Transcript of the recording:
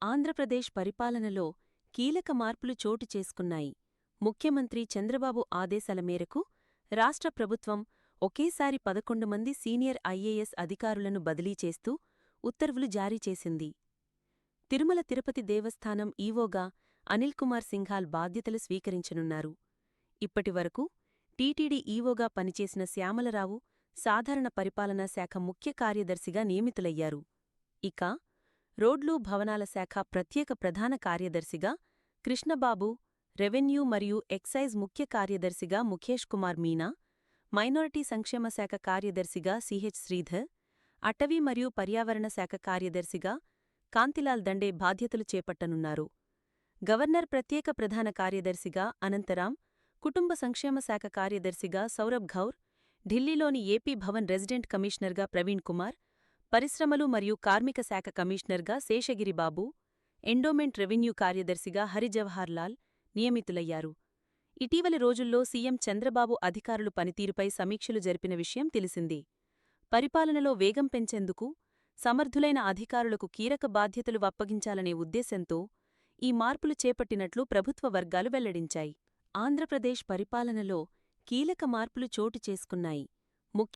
ఆంధ్రప్రదేశ్ పరిపాలనలో కీలక మార్పులు చోటు చేసుకున్నాయి. ముఖ్యమంత్రి చంద్రబాబు ఆదేశాల మేరకు రాష్ట్ర ప్రభుత్వం ఒకేసారి 11 మంది సీనియర్ ఐఏఎస్ అధికారులను బదిలీ చేస్తూ ఉత్తర్వులు జారీ చేసింది. తిరుమల తిరుపతి దేవస్థానం ఈవోగా అనిల్ కుమార్ సింఘాల్ బాధ్యతలు స్వీకరించనున్నారు. ఇప్పటివరకు టీటీడీ ఈవోగా పనిచేసిన శ్యామలరావు సాధారణ పరిపాలనా శాఖ ముఖ్య కార్యదర్శిగా నియమితులయ్యారు. ఇక రోడ్లు భవనాల శాఖ ప్రత్యేక ప్రధాన కార్యదర్శిగా కృష్ణబాబు, రెవెన్యూ మరియు ఎక్సైజ్ ముఖ్య కార్యదర్శిగా ముఖేష్ కుమార్ మీనా, మైనారిటీ సంక్షేమ శాఖ కార్యదర్శిగా సిహెచ్ శ్రీధర్, అటవీ మరియు పర్యావరణ శాఖ కార్యదర్శిగా కాంతిలాల్ దండే బాధ్యతలు చేపట్టనున్నారు. గవర్నర్ ప్రత్యేక ప్రధాన కార్యదర్శిగా అనంతరాం, కుటుంబ సంక్షేమ శాఖ కార్యదర్శిగా సౌరభ్ ఘౌర్, ఢిల్లీలోని ఏపీ భవన్ రెసిడెంట్ కమిషనర్గా ప్రవీణ్ కుమార్, పరిశ్రమలు మరియు కార్మిక శాఖ కమిషనర్గా శేషగిరిబాబు, ఎండోమెంట్ రెవెన్యూ కార్యదర్శిగా హరిజవహర్ లాల్ నియమితులయ్యారు. ఇటీవలి రోజుల్లో సీఎం చంద్రబాబు అధికారులు పనితీరుపై సమీక్షలు జరిపిన విషయం తెలిసిందే. పరిపాలనలో వేగం పెంచేందుకు సమర్థులైన అధికారులకు కీలక బాధ్యతలు అప్పగించాలనే ఉద్దేశంతో ఈ మార్పులు చేపట్టినట్లు ప్రభుత్వ వర్గాలు వెల్లడించాయి. ఆంధ్రప్రదేశ్ పరిపాలనలో కీలక మార్పులు చోటు చేసుకున్నాయి.